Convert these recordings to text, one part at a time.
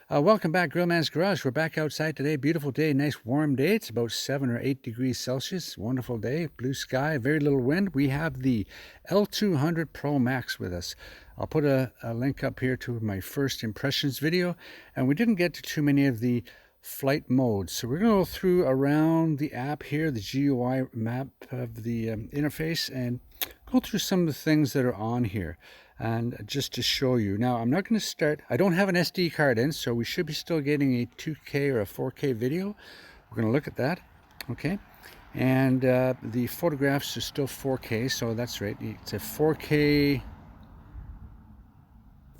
Welcome back, Grillman's Garage. We're back outside today. Beautiful day, nice warm day. It's about 7 or 8 degrees Celsius. Wonderful day, blue sky, very little wind. We have the L200 Pro Max with us. I'll put a link up here to my first impressions video. And we didn't get to too many of the flight modes. So we're going to go through around the app here, the GUI map of the interface, and go through some of the things that are on here. And just to show you, now I'm not going to start, I don't have an SD card in, so we should be still getting a 2K or a 4K video. We're going to look at that, okay? And the photographs are still 4K, so that's right. It's a 4K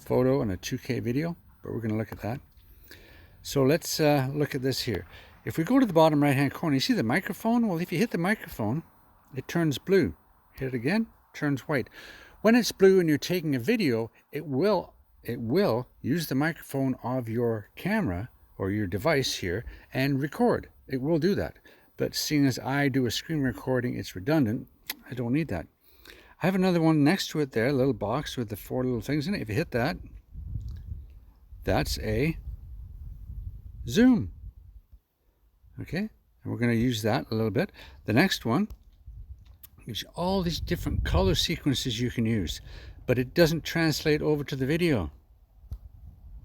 photo and a 2K video, but we're going to look at that. So let's look at this here. If we go to the bottom right hand corner, you see the microphone? Well, if you hit the microphone, it turns blue. Hit it again, turns white. When it's blue and you're taking a video, it will use the microphone of your camera or your device here and record. It will do that. But seeing as I do a screen recording, it's redundant. I don't need that. I have another one next to it there, a little box with the 4 little things in it. If you hit that, that's a zoom. Okay, and we're going to use that a little bit. The next one gives you all these different color sequences you can use, but it doesn't translate over to the video.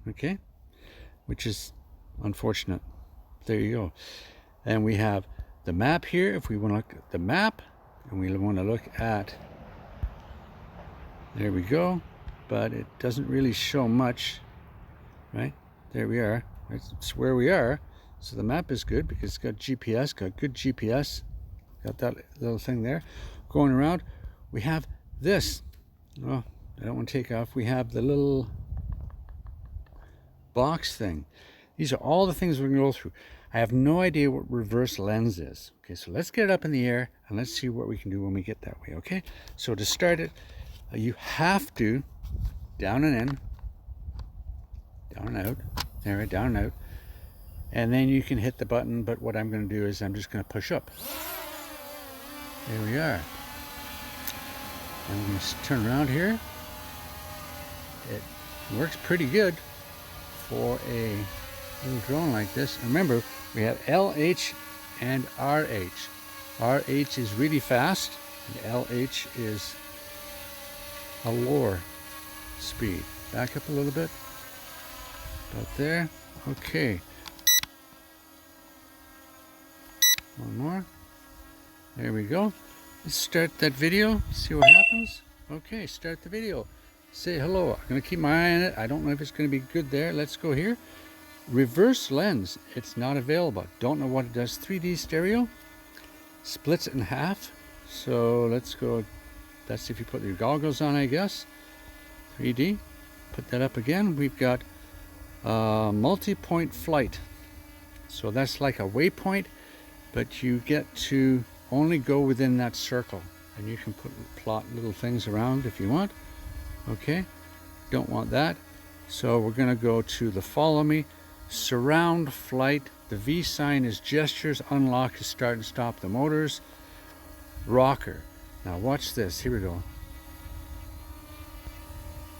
Okay, which is unfortunate. There you go. And we have the map here. If we want to look at the map, and we want to look at, there we go, but it doesn't really show much, right? There we are. It's where we are. So the map is good because it's got GPS, got good GPS. Got that little thing there. Going around, we have this. Oh, I don't want to take off. We have the little box thing. These are all the things we're going to go through. I have no idea what reverse lens is. Okay, so let's get it up in the air and let's see what we can do when we get that way, okay? So to start it, you have to down and in, down and out, there, down and out, and then you can hit the button, but what I'm going to do is I'm just going to push up. There we are. I'm going to turn around here. It works pretty good for a little drone like this. Remember, we have LH and RH. RH is really fast, and LH is a lower speed. Back up a little bit. About there. Okay. One more. There we go. Let's start that video, see what happens. Okay, start the video. Say hello. I'm going to keep my eye on it. I don't know if it's going to be good there. Let's go here. Reverse lens. It's not available. Don't know what it does. 3D stereo. Splits it in half. So let's go. That's if you put your goggles on, I guess. 3D. Put that up again. We've got multi-point flight. So that's like a waypoint, but you get to only go within that circle, and you can plot little things around if you want. Okay, don't want that, so we're going to go to the follow me, surround flight. The V sign is gestures, unlock is start and stop the motors, rocker. Now watch this, here we go.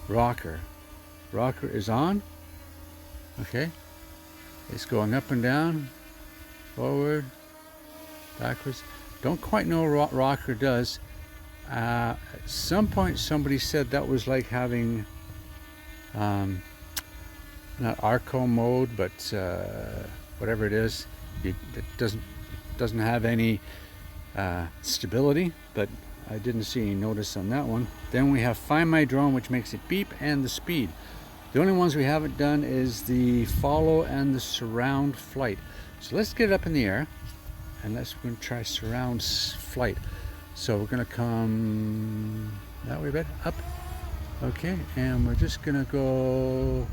Rocker is on. Okay, it's going up and down, forward, backwards. Don't quite know what rocker does. At some point somebody said that was like having not Arco mode, but whatever it is. It doesn't have any stability, but I didn't see any notice on that one. Then we have find my drone, which makes it beep, and the speed. The only ones we haven't done is the follow and the surround flight. So let's get it up in the air. And we're going to try surround flight. So we're going to come that way a bit, up. Okay, and we're just going to go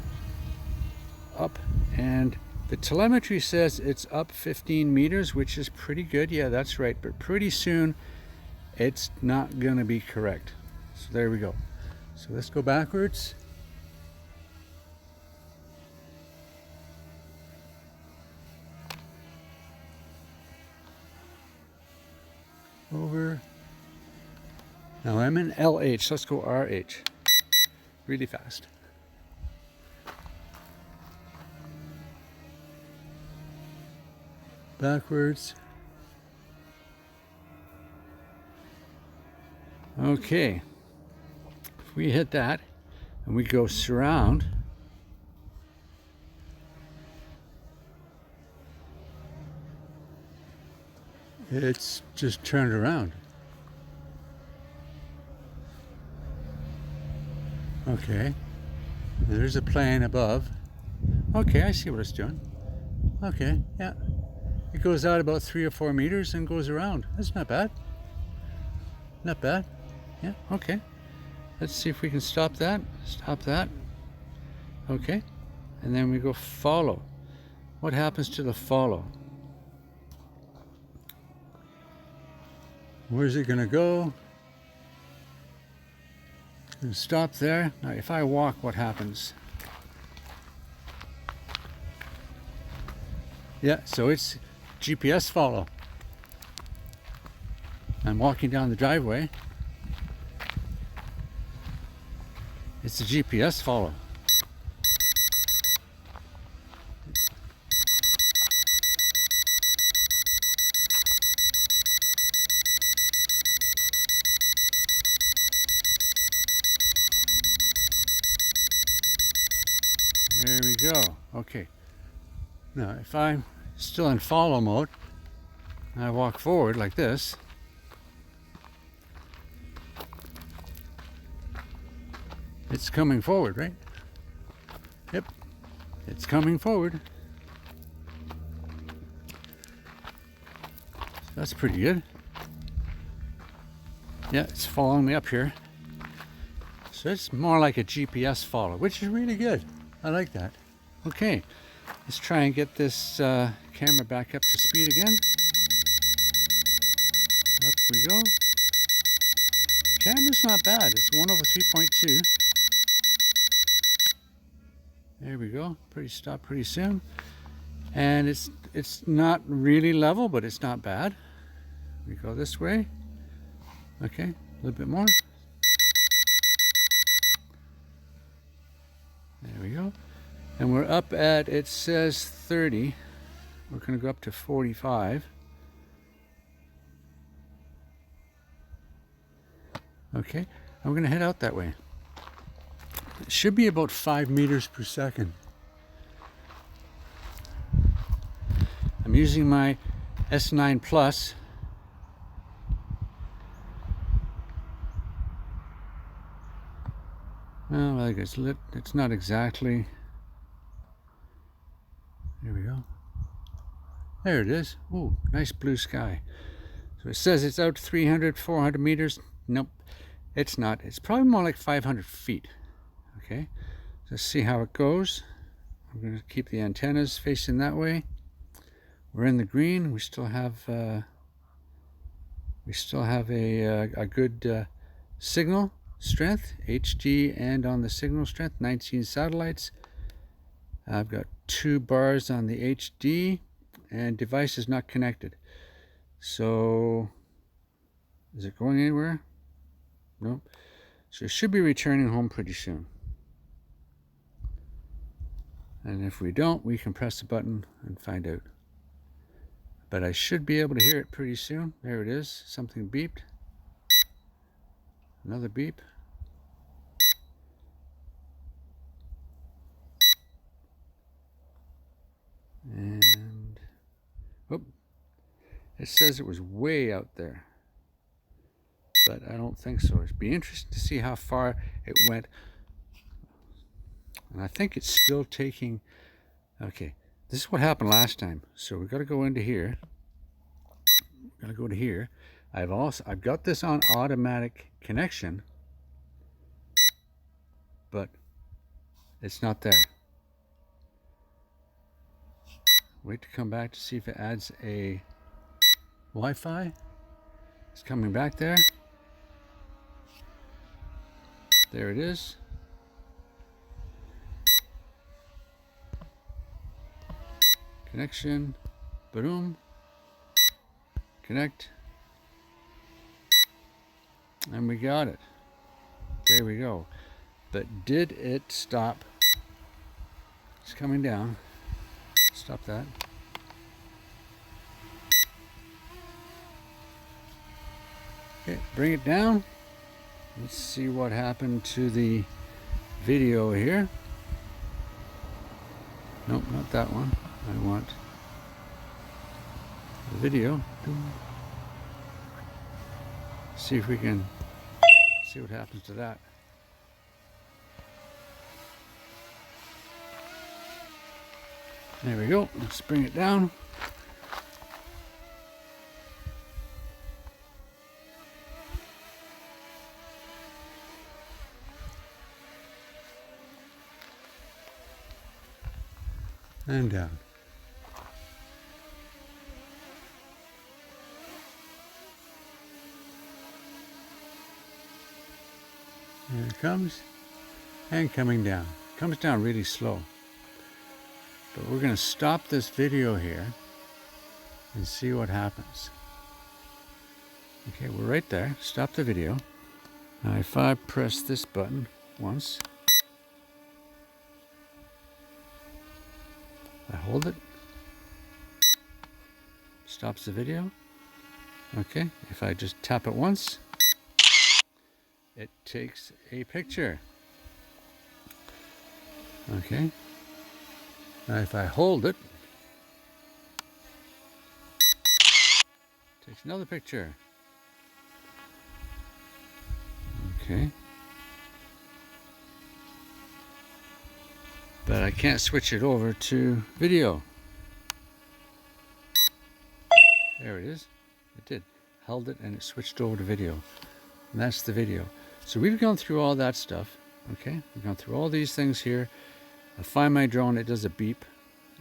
up. And the telemetry says it's up 15 meters, which is pretty good. Yeah, that's right. But pretty soon, it's not going to be correct. So there we go. So let's go backwards. Over. Now I'm in LH. Let's go RH. Really fast. backwards. Okay, if we hit that and we go surround, it's just turned around. Okay, there's a plane above. Okay, I see what it's doing. Okay, yeah. It goes out about 3 or 4 meters and goes around. That's not bad. Not bad. Yeah, okay. Let's see if we can stop that. Stop that. Okay. And then we go follow. What happens to the follow? Where's it going to go? And stop there. Now, if I walk, what happens? Yeah, so it's GPS follow. I'm walking down the driveway. It's a GPS follow. There we go. Okay. Now, if I'm still in follow mode, and I walk forward like this, it's coming forward, right? Yep, it's coming forward. That's pretty good. Yeah, it's following me up here. So it's more like a GPS follow, which is really good. I like that. Okay, let's try and get this camera back up to speed again. Up we go. Camera's not bad. It's 1/3.2. There we go. Stop pretty soon. And it's not really level, but it's not bad. We go this way. Okay, a little bit more. There we go. And we're up at, it says 30. We're going to go up to 45. Okay, and we're going to head out that way. It should be about 5 meters per second. I'm using my S9 Plus. Well, I guess it's not exactly. There we go. There it is. Ooh, nice blue sky. So it says it's out 300, 400 meters. Nope, it's not. It's probably more like 500 feet. Okay, let's see how it goes. I'm going to keep the antennas facing that way. We're in the green. We still have a good signal strength, HD, and on the signal strength, 19 satellites. I've got 2 bars on the HD, and device is not connected. So, is it going anywhere? Nope. So it should be returning home pretty soon. And if we don't, we can press the button and find out. But I should be able to hear it pretty soon. There it is. Something beeped. Another beep. And oh, it says it was way out there, but I don't think so. It'd be interesting to see how far it went. And I think it's still taking. Okay, this is what happened last time. So we've got to go into here. We've got to go to here. I've got this on automatic connection, but it's not there. Wait to come back to see if it adds a Wi-Fi. It's coming back there. There it is. Connection. Boom. Connect. And we got it. There we go. But did it stop? It's coming down. Stop that. Okay, bring it down. Let's see what happened to the video here. Nope, not that one. I want the video. See if we can see what happens to that. There we go. Let's bring it down. And down. Here it comes, and coming down. Comes down really slow. But we're going to stop this video here and see what happens. Okay, we're right there. Stop the video. Now if I press this button once, I hold it, stops the video. Okay, if I just tap it once, it takes a picture. Okay, now if I hold it, it takes another picture. Okay, but I can't switch it over to video. There it is. It did. Held it and it switched over to video. And that's the video. So we've gone through all that stuff. Okay, we've gone through all these things here. I find my drone, it does a beep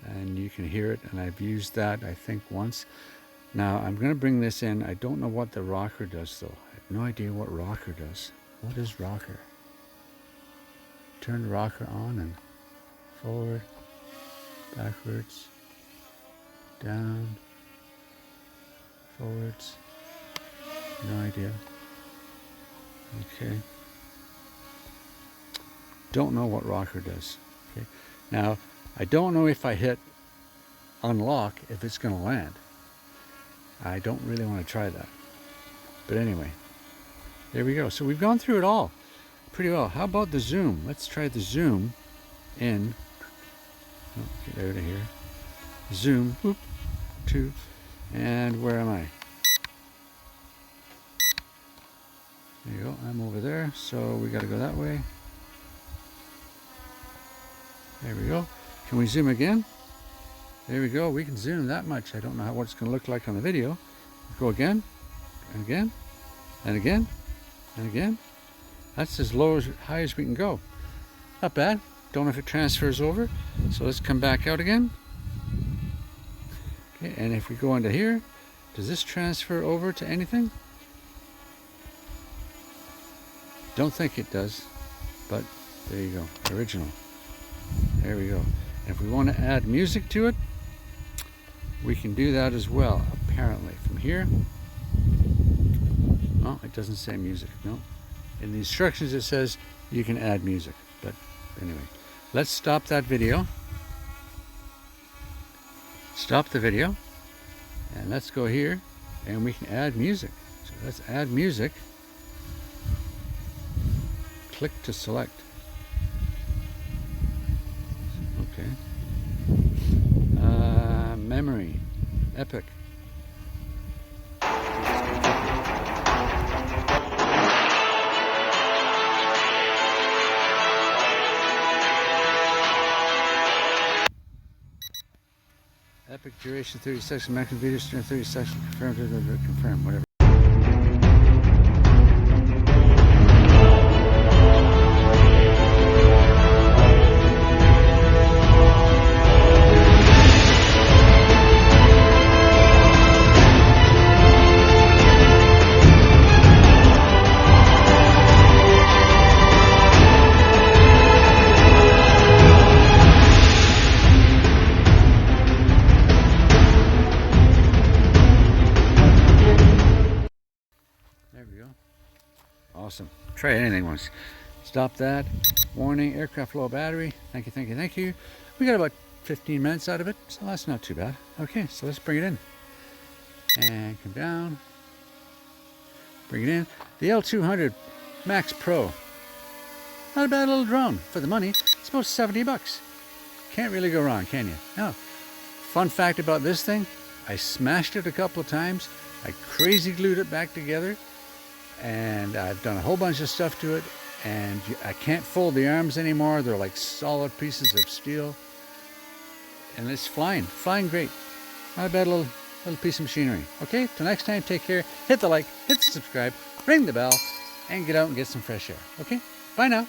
and you can hear it, and I've used that I think once. Now I'm going to bring this in. I don't know what the rocker does though. I have no idea what rocker does. What is rocker? Turn the rocker on and forward, backwards, down, forwards. No idea. Okay. Don't know what rocker does. Okay. Now, I don't know if I hit unlock if it's going to land. I don't really want to try that. But anyway, there we go. So we've gone through it all pretty well. How about the zoom? Let's try the zoom in. Oh, get out of here. Zoom. Whoop. 2. And where am I? There you go. I'm over there. So we got to go that way. There we go. Can we zoom again? There we go. We can zoom that much. I don't know what it's going to look like on the video. Go again, and again, and again, and again. That's as low as high as we can go. Not bad. Don't know if it transfers over. So let's come back out again. Okay, and if we go into here, does this transfer over to anything? Don't think it does, but there you go. Original. There we go. And if we want to add music to it, we can do that as well, apparently. From here, oh, it doesn't say music, no. In the instructions it says you can add music, but anyway. Let's stop that video. Stop the video, and let's go here, and we can add music. So let's add music. Click to select. Okay. Memory. Epic. Epic duration 30 seconds, maximum video stream 30 seconds, confirm, whatever. Awesome. Try anything once. Stop that. Warning, aircraft low battery. Thank you, thank you, thank you. We got about 15 minutes out of it, so that's not too bad. Okay, so let's bring it in. And come down. Bring it in. The L200 Max Pro. Not a bad little drone for the money. It's about 70 bucks. Can't really go wrong, can you? No. Fun fact about this thing, I smashed it a couple of times. I crazy glued it back together, and I've done a whole bunch of stuff to it, and I can't fold the arms anymore. They're like solid pieces of steel, and it's flying great. Not a bad little piece of machinery. Okay, till next time, take care. Hit the like, hit the subscribe, ring the bell, and get out and get some fresh air. Okay, bye now.